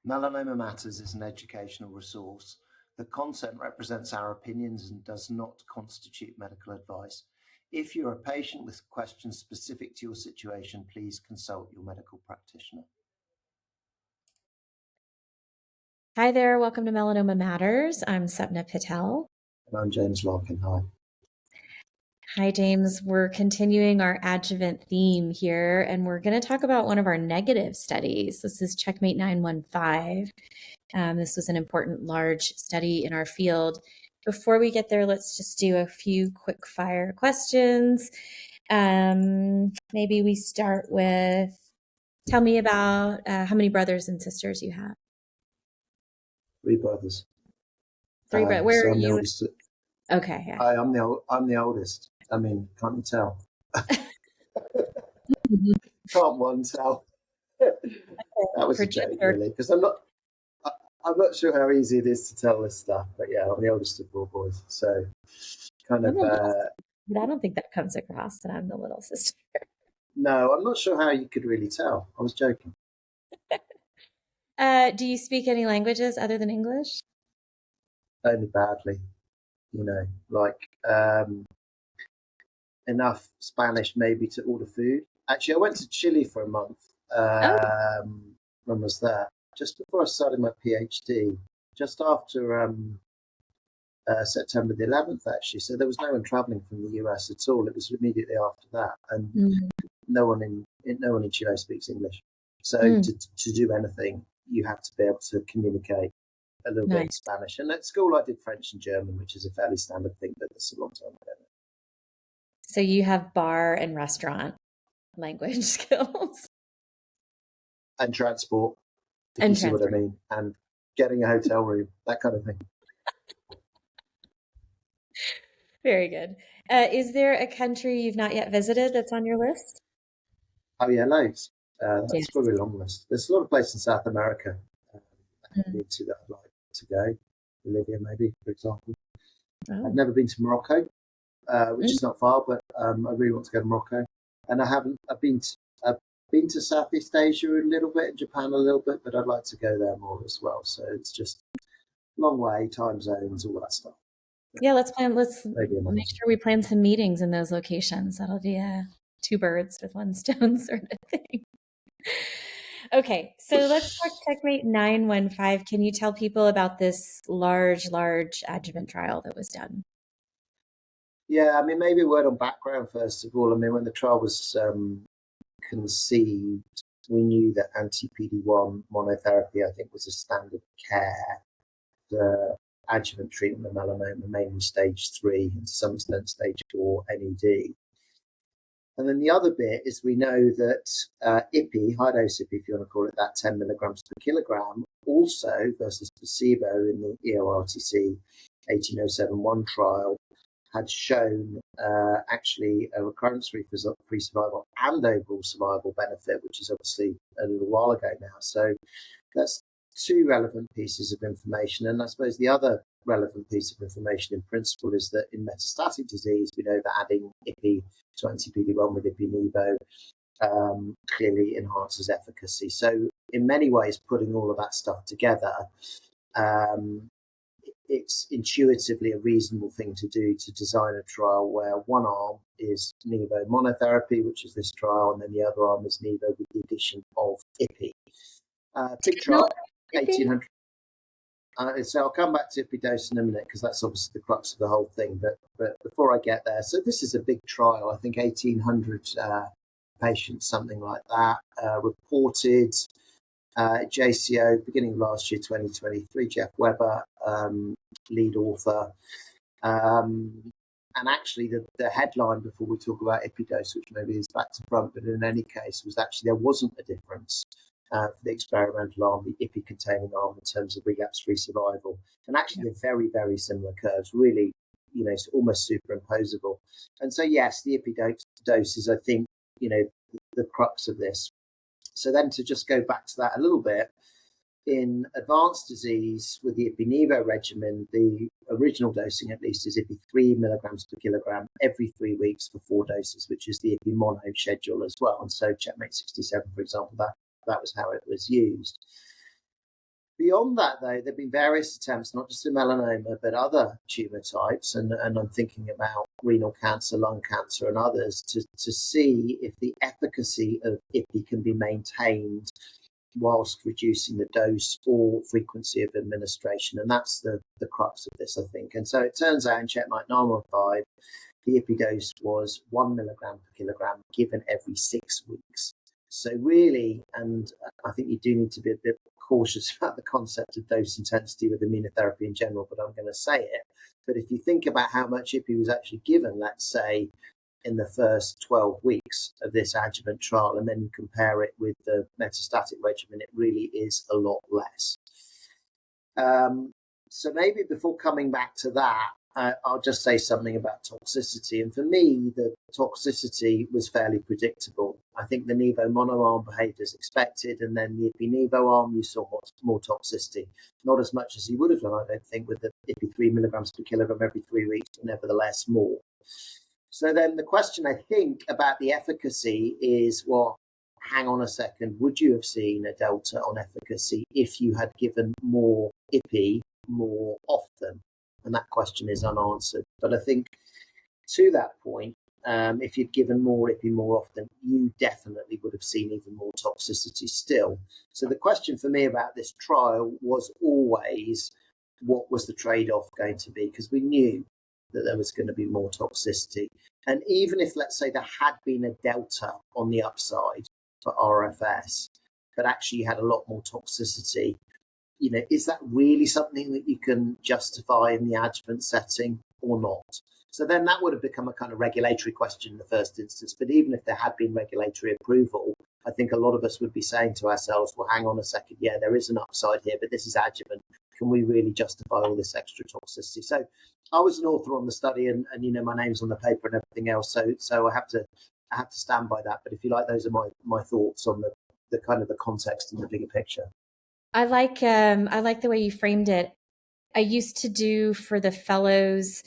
Melanoma Matters is an educational resource. The content represents our opinions and does not constitute medical advice. If you're a patient with questions specific to your situation, please consult your medical practitioner. Hi there, welcome to Melanoma Matters. I'm Sapna Patel. And I'm James Larkin. Hi. Hi, James. We're continuing our adjuvant theme here, and we're going to talk about one of our negative studies. This is CheckMate 915. This was an important large study in our field. Before we get there, let's just do a few quick fire questions. Maybe we start with, tell me about how many brothers and sisters you have. 3 brothers. 3 brothers. Where so are I'm you? the oldest. Okay. Yeah. I'm the oldest. I mean, can't you tell? Can't one tell? That was a joke, really, because I'm not sure how easy it is to tell this stuff. But yeah, I'm the oldest of 4 boys, so kind of. But I don't think that comes across that I'm the little sister. No, I'm not sure how you could really tell. I was joking. Do you speak any languages other than English? Only badly, like enough Spanish maybe to order food. Actually, I went to Chile for a month. When was that? Just before I started my PhD, just after September the 11th, actually. So there was no one traveling from the US at all. It was immediately after that, and no one in Chile speaks English. So to do anything, you have to be able to communicate a little bit in Spanish. And at school, I did French and German, which is a fairly standard thing, but that's a long time ago. So you have bar and restaurant language skills. And transport, if you see what I mean. And getting a hotel room, that kind of thing. Very good. Is there a country you've not yet visited that's on your list? Oh, yeah, loads. That's probably a long list. There's a lot of places in South America I've been to that I'd like to go. Bolivia, maybe, for example. I've never been to Morocco, which is not far, but I really want to go to Morocco. And I've been to Southeast Asia a little bit, Japan a little bit, but I'd like to go there more as well. So it's just a long way, time zones, all that stuff. Yeah, let's make sure we plan some meetings in those locations. That'll be 2 birds with 1 stone sort of thing. Okay, so let's talk CheckMate 915. Can you tell people about this large adjuvant trial that was done? Yeah, I mean, maybe a word on background first of all. I mean, when the trial was conceived, we knew that anti-PD-1 monotherapy, I think, was a standard care for adjuvant treatment of melanoma, mainly stage 3 and to some extent stage 4 NED. And then the other bit is we know that Ipi, high dose Ipi, if you want to call it that, 10 milligrams per kilogram, also versus placebo in the EORTC 18071 trial, had shown actually a recurrence-free survival and overall survival benefit, which is obviously a little while ago now. So that's 2 relevant pieces of information. And I suppose the other relevant piece of information in principle is that in metastatic disease, we know that adding Ipi to anti-PD-1 with Ipi-Nivo clearly enhances efficacy. So in many ways, putting all of that stuff together, it's intuitively a reasonable thing to do to design a trial where one arm is Nivo monotherapy, which is this trial, and then the other arm is Nivo with the addition of Ipi. Big trial, 1,800. So I'll come back to Ipi dose in a minute because that's obviously the crux of the whole thing. But before I get there, so this is a big trial. I think 1,800 patients, something like that, reported. JCO, beginning of last year, 2023, Jeff Weber, lead author. And actually the headline before we talk about Ipidose, which maybe is back to front, but in any case, was actually there wasn't a difference for the experimental arm, the Ipi-containing arm, in terms of relapse-free survival. And actually they're very, very similar curves, really, it's almost superimposable. And so, yes, the Ipidose is, I think, the crux of this. So then to just go back to that a little bit, in advanced disease with the Ipi-Nivo regimen, the original dosing at least is Ipi 3 milligrams per kilogram every 3 weeks for 4 doses, which is the Ipi mono schedule as well. And so CheckMate 67, for example, that was how it was used. Beyond that, though, there have been various attempts, not just in melanoma, but other tumour types, and I'm thinking about renal cancer, lung cancer, and others, to see if the efficacy of IPI can be maintained whilst reducing the dose or frequency of administration. And that's the crux of this, I think. And so it turns out in CheckMate 915, the IPI dose was 1 milligram per kilogram given every 6 weeks. So really, and I think you do need to be a bit cautious about the concept of dose intensity with immunotherapy in general, but I'm going to say it. But if you think about how much IPI was actually given, let's say, in the first 12 weeks of this adjuvant trial, and then you compare it with the metastatic regimen, it really is a lot less. So maybe before coming back to that, I'll just say something about toxicity. And for me, the toxicity was fairly predictable. I think the Nivo mono arm behaved as expected, and then the Ipi-Nivo arm, you saw more toxicity. Not as much as you would have done, I don't think, with the Ipi 3 milligrams per kilogram every 3 weeks, but nevertheless more. So then the question, I think, about the efficacy is, well, hang on a second, would you have seen a delta on efficacy if you had given more Ipi more often? And that question is unanswered. But I think to that point, if you'd given more Ipi more often, you definitely would have seen even more toxicity still. So the question for me about this trial was always, what was the trade-off going to be? Because we knew that there was going to be more toxicity. And even if, let's say, there had been a delta on the upside for RFS, but actually you had a lot more toxicity, is that really something that you can justify in the adjuvant setting or not? So then that would have become a kind of regulatory question in the first instance. But even if there had been regulatory approval, I think a lot of us would be saying to ourselves, well, hang on a second, yeah, there is an upside here, but this is adjuvant. Can we really justify all this extra toxicity? So I was an author on the study, and my name's on the paper and everything else. So I have to stand by that. But if you like, those are my thoughts on the kind of the context and the bigger picture. I like the way you framed it. I used to do for the fellows,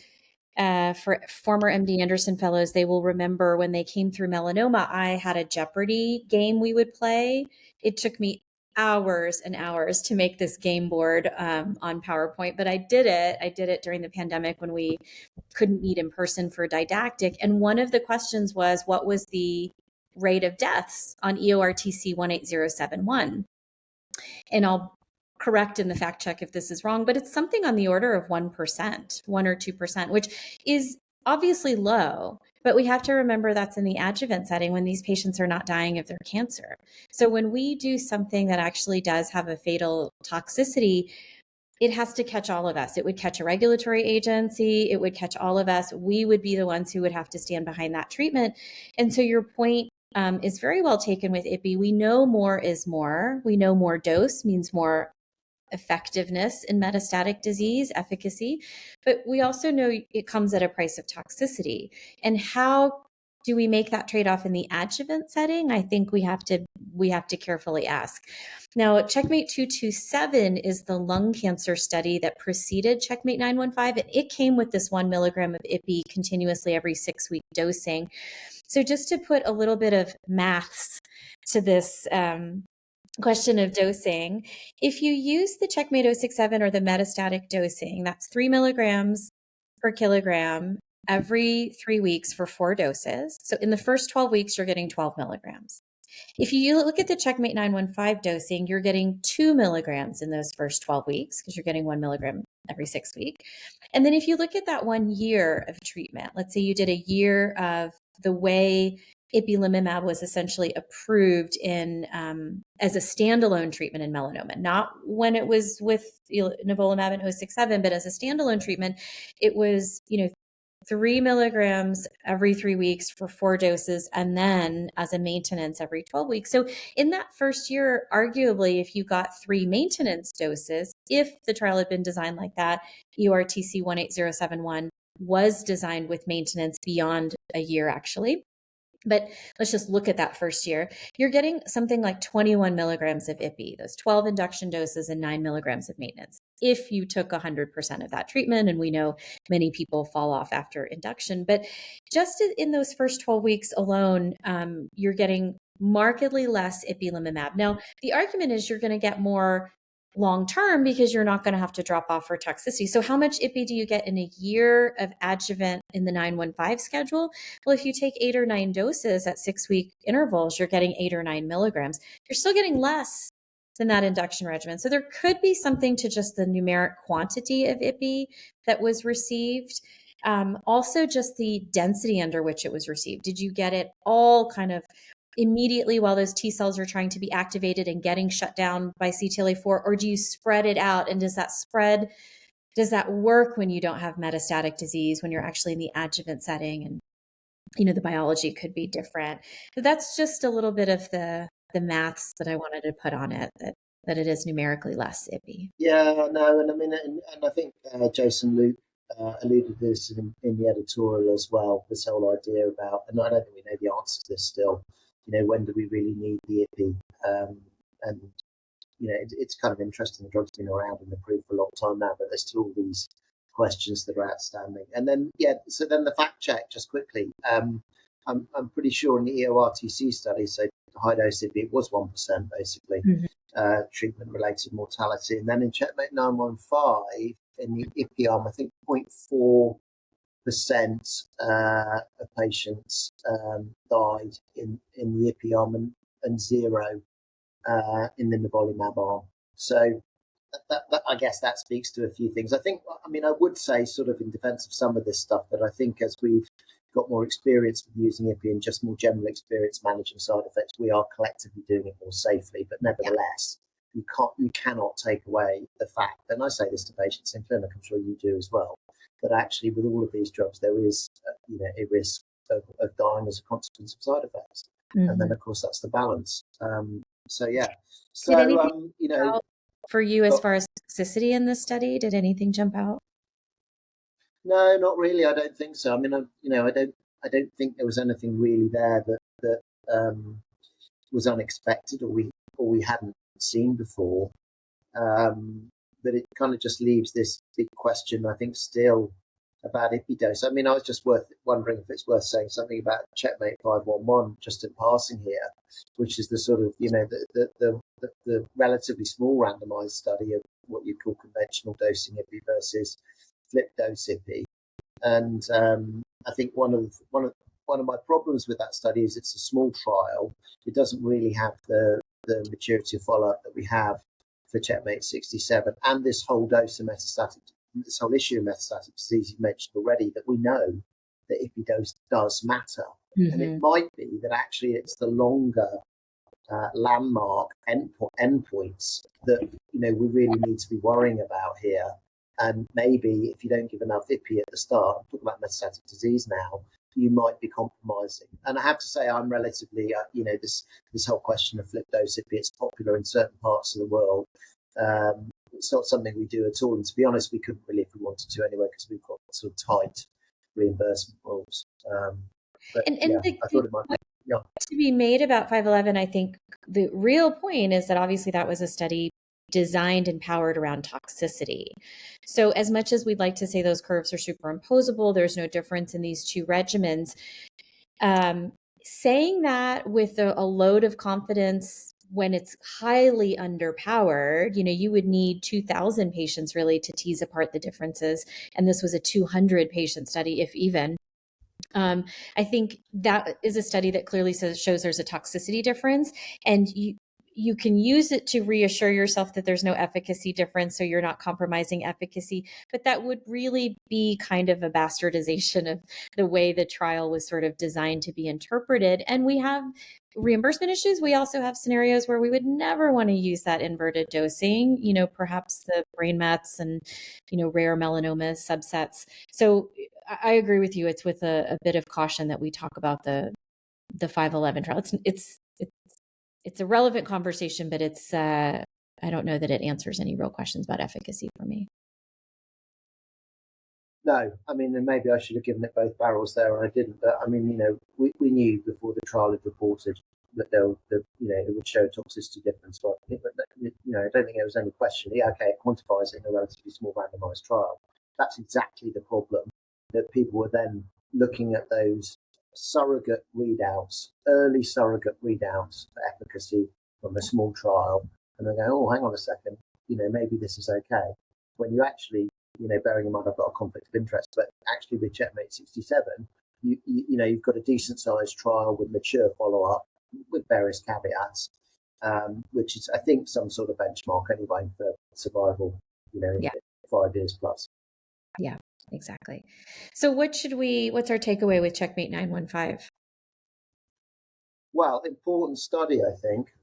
for former MD Anderson fellows, they will remember when they came through melanoma, I had a Jeopardy game we would play. It took me hours and hours to make this game board on PowerPoint, but I did it. I did it during the pandemic when we couldn't meet in person for didactic. And one of the questions was, what was the rate of deaths on EORTC 18071? And I'll correct in the fact check if this is wrong, but it's something on the order of 1%, 1 or 2%, which is obviously low. But we have to remember that's in the adjuvant setting when these patients are not dying of their cancer. So when we do something that actually does have a fatal toxicity, it has to catch all of us. It would catch a regulatory agency. It would catch all of us. We would be the ones who would have to stand behind that treatment. And so your point is very well taken with Ipi. We know more is more. We know more dose means more effectiveness in metastatic disease, efficacy, but we also know it comes at a price of toxicity. And how do we make that trade-off in the adjuvant setting? I think we have to carefully ask. Now, CheckMate 227 is the lung cancer study that preceded CheckMate 915, and it came with this 1 milligram of Ipi continuously every 6-week dosing. So just to put a little bit of maths to this question of dosing, if you use the CheckMate 067 or the metastatic dosing, that's 3 milligrams per kilogram every 3 weeks for 4 doses. So in the first 12 weeks, you're getting 12 milligrams. If you look at the CheckMate 915 dosing, you're getting 2 milligrams in those first 12 weeks because you're getting 1 milligram every 6 weeks. And then if you look at that 1 year of treatment, let's say you did a year of the way Ipilimumab was essentially approved in as a standalone treatment in melanoma, not when it was with Nivolumab in 067, but as a standalone treatment, it was 3 milligrams every 3 weeks for 4 doses, and then as a maintenance every 12 weeks. So in that first year, arguably, if you got 3 maintenance doses, if the trial had been designed like that, EORTC 18071 was designed with maintenance beyond a year, actually. But let's just look at that first year. You're getting something like 21 milligrams of Ipi, those 12 induction doses and 9 milligrams of maintenance, if you took 100% of that treatment. And we know many people fall off after induction. But just in those first 12 weeks alone, you're getting markedly less Ipilimumab. Now, the argument is you're going to get more long term because you're not going to have to drop off for toxicity. So how much IPI do you get in a year of adjuvant in the 915 schedule? Well, if you take 8 or 9 doses at 6-week intervals, you're getting 8 or 9 milligrams. You're still getting less than that induction regimen. So there could be something to just the numeric quantity of IPI that was received. Also just the density under which it was received. Did you get it all kind of immediately while those T cells are trying to be activated and getting shut down by CTLA4, or do you spread it out? And does that work when you don't have metastatic disease, when you're actually in the adjuvant setting and, the biology could be different? So that's just a little bit of the maths that I wanted to put on it, that it is numerically less IPI. Yeah, no, and I mean, and I think Jason Luke alluded to this in the editorial as well. This whole idea about, and I don't think we know the answer to this still. When do we really need the IPI? And it's kind of interesting. The drug's been around and approved for a long time now, but there's still all these questions that are outstanding. And then, so then the fact check just quickly. I'm pretty sure in the EORTC study, so high dose IPI, it was 1% basically. Treatment-related mortality. And then in CheckMate 915, in the IPI arm, I think 0.4% of patients died in the IPI arm and 0 in the Nivolumab arm. So that I guess that speaks to a few things. I would say, sort of in defense of some of this stuff, that I think as we've got more experience with using IPI and just more general experience managing side effects, we are collectively doing it more safely. But nevertheless, you cannot take away the fact, and I say this to patients in clinic, I'm sure you do as well, that actually with all of these drugs there is a risk of dying as a consequence of side effects. And then of course that's the balance. Did anything out for you as far as toxicity in this study? Did anything jump out? No, not really. I don't think so. I mean, I don't think there was anything really there that was unexpected or we hadn't seen before. But it kind of just leaves this big question, I think, still about IPI dose. I mean, I was just wondering if it's worth saying something about CheckMate 511 just in passing here, which is the sort of the relatively small randomized study of what you call conventional dosing IPI versus flip dose IPI. And I think one of my problems with that study is it's a small trial. It doesn't really have the maturity of follow-up that we have for CheckMate 67, and this whole issue of metastatic disease you mentioned already, that we know that IPI dose does matter. And it might be that actually it's the longer landmark endpoints that we really need to be worrying about here. And maybe if you don't give enough IPI at the start, I'm talking about metastatic disease now, you might be compromising. And I have to say, I'm relatively, this whole question of flip dose IPI, it's popular in certain parts of the world. It's not something we do at all. And to be honest, we couldn't really if we wanted to anyway, because we've got sort of tight reimbursement rules. I thought it might be. Yeah. To be made about 511, I think the real point is that obviously that was a study designed and powered around toxicity. So as much as we'd like to say those curves are superimposable, there's no difference in these two regimens. Saying that with a load of confidence when it's highly underpowered, you would need 2,000 patients really to tease apart the differences. And this was a 200 patient study, if even. I think that is a study that clearly shows there's a toxicity difference, and you can use it to reassure yourself that there's no efficacy difference, so you're not compromising efficacy. But that would really be kind of a bastardization of the way the trial was sort of designed to be interpreted. And we have reimbursement issues. We also have scenarios where we would never want to use that inverted dosing, perhaps the brain mets and, rare melanoma subsets. So I agree with you. It's with a bit of caution that we talk about the 511 trial. It's a relevant conversation, but it's I don't know that it answers any real questions about efficacy for me. No, I mean, and maybe I should have given it both barrels there, and I didn't. But I mean, we knew before the trial had reported that it would show a toxicity difference. But I don't think there was any question. Yeah, okay, it quantifies it in a relatively small randomized trial. That's exactly the problem, that people were then looking at those surrogate readouts, early surrogate readouts for efficacy from a small trial, and they go, oh, hang on a second, maybe this is okay. When you actually, bearing in mind I've got a conflict of interest, but actually with CheckMate 67, you've got a decent sized trial with mature follow up with various caveats, which is, I think, some sort of benchmark anyway for survival, in 5 years plus. Yeah, exactly. So what's our takeaway with CheckMate 915? Well, important study, I think.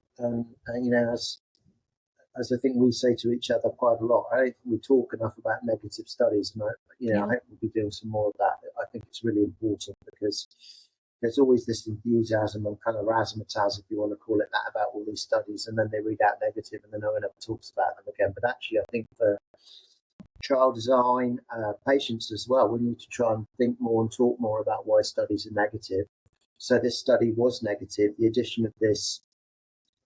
As I think we say to each other quite a lot, I don't think we talk enough about negative studies, and I hope we'll be doing some more of that. I think it's really important because there's always this enthusiasm and kind of razzmatazz, if you want to call it that, about all these studies, and then they read out negative and then no one ever talks about them again. But actually, I think for trial design, patients as well, we need to try and think more and talk more about why studies are negative. So this study was negative. The addition of this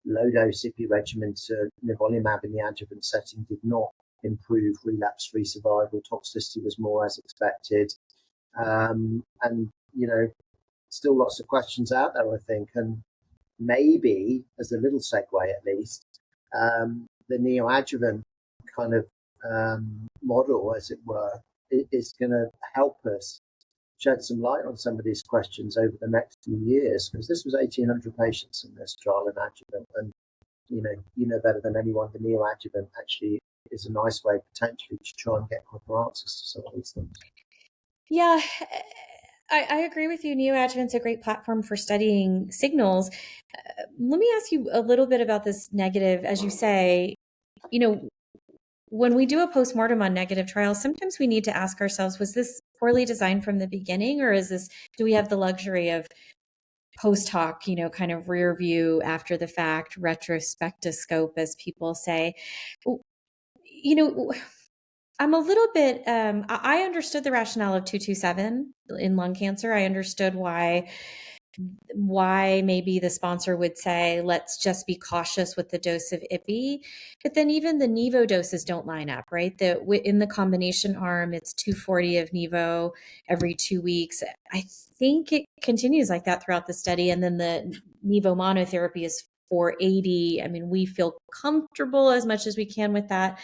low-dose Ipi regimen to Nivolumab in the adjuvant setting did not improve relapse-free survival. Toxicity was more as expected. And, still lots of questions out there, I think. And maybe, as a little segue at least, the neoadjuvant kind of model, as it were, is going to help us shed some light on some of these questions over the next few years, because this was 1,800 patients in this trial in adjuvant, and you know better than anyone, the neoadjuvant actually is a nice way potentially to try and get quicker answers to some of these things. Yeah, I agree with you. Neoadjuvant's a great platform for studying signals. Let me ask you a little bit about this negative. As you say, when we do a postmortem on negative trials, sometimes we need to ask ourselves, was this poorly designed from the beginning, or do we have the luxury of post hoc, kind of rear view, after the fact, retrospectoscope, as people say? I'm a little bit, I understood the rationale of 227 in lung cancer. I understood why maybe the sponsor would say, let's just be cautious with the dose of Ipi. But then even the Nivo doses don't line up, right? In the combination arm, it's 240 of Nivo every 2 weeks. I think it continues like that throughout the study. And then the Nivo monotherapy is 480. I mean, we feel comfortable as much as we can with that.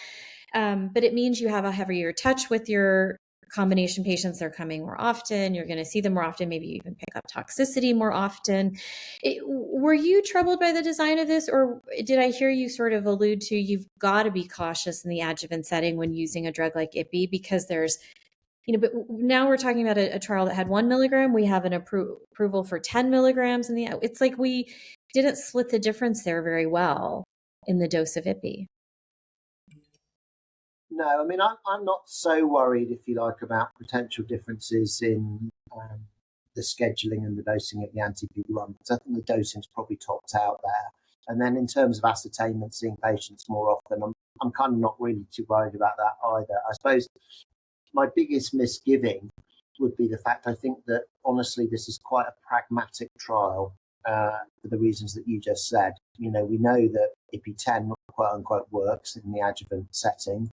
But it means you have a heavier touch with your combination patients. They're coming more often. You're going to see them more often. Maybe you even pick up toxicity more often. Were you troubled by the design of this, or did I hear you sort of allude to you've got to be cautious in the adjuvant setting when using a drug like Ipi, because there's, but now we're talking about a trial that had 1 milligram. We have an approval for 10 milligrams it's like we didn't split the difference there very well in the dose of Ipi. No, I mean, I'm not so worried, if you like, about potential differences in the scheduling and the dosing of the anti-PD-1, because I think the dosing's probably topped out there. And then in terms of ascertainment, seeing patients more often, I'm kind of not really too worried about that either. I suppose my biggest misgiving would be the fact, I think that, honestly, this is quite a pragmatic trial for the reasons that you just said. We know that Ipi10, quote unquote, works in the adjuvant setting.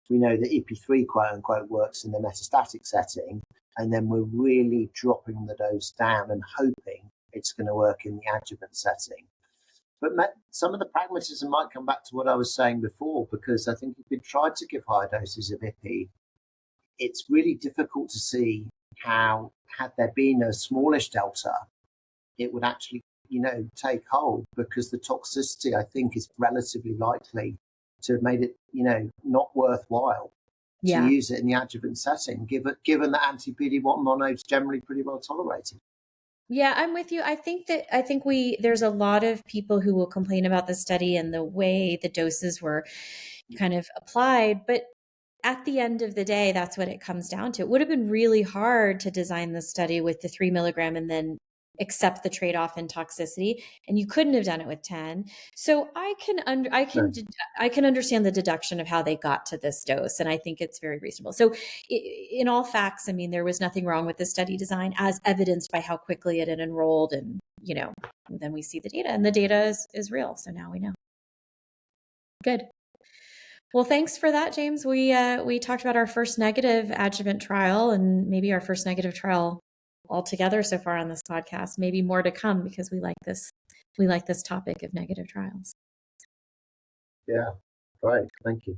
We know that Ipi3, quote unquote, works in the metastatic setting. And then we're really dropping the dose down and hoping it's going to work in the adjuvant setting. But some of the pragmatism might come back to what I was saying before, because I think if we tried to give higher doses of Ipi, it's really difficult to see how, had there been a smallish delta, it would actually, take hold, because the toxicity, I think, is relatively likely to have made it, not worthwhile to use it in the adjuvant setting, given that anti-PD-1 mono is generally pretty well tolerated. Yeah, I'm with you. I think there's a lot of people who will complain about the study and the way the doses were kind of applied, but at the end of the day, that's what it comes down to. It would have been really hard to design the study with the 3 milligram and then accept the trade-off in toxicity, and you couldn't have done it with 10. So I can understand the deduction of how they got to this dose, and I think it's very reasonable. So in all facts, I mean, there was nothing wrong with the study design, as evidenced by how quickly it had enrolled, and then we see the data, and the data is real. So now we know. Good. Well, thanks for that, James. We talked about our first negative adjuvant trial, and maybe our first negative trial altogether so far on this podcast. Maybe more to come, because we like this topic of negative trials. Yeah, Great, thank you.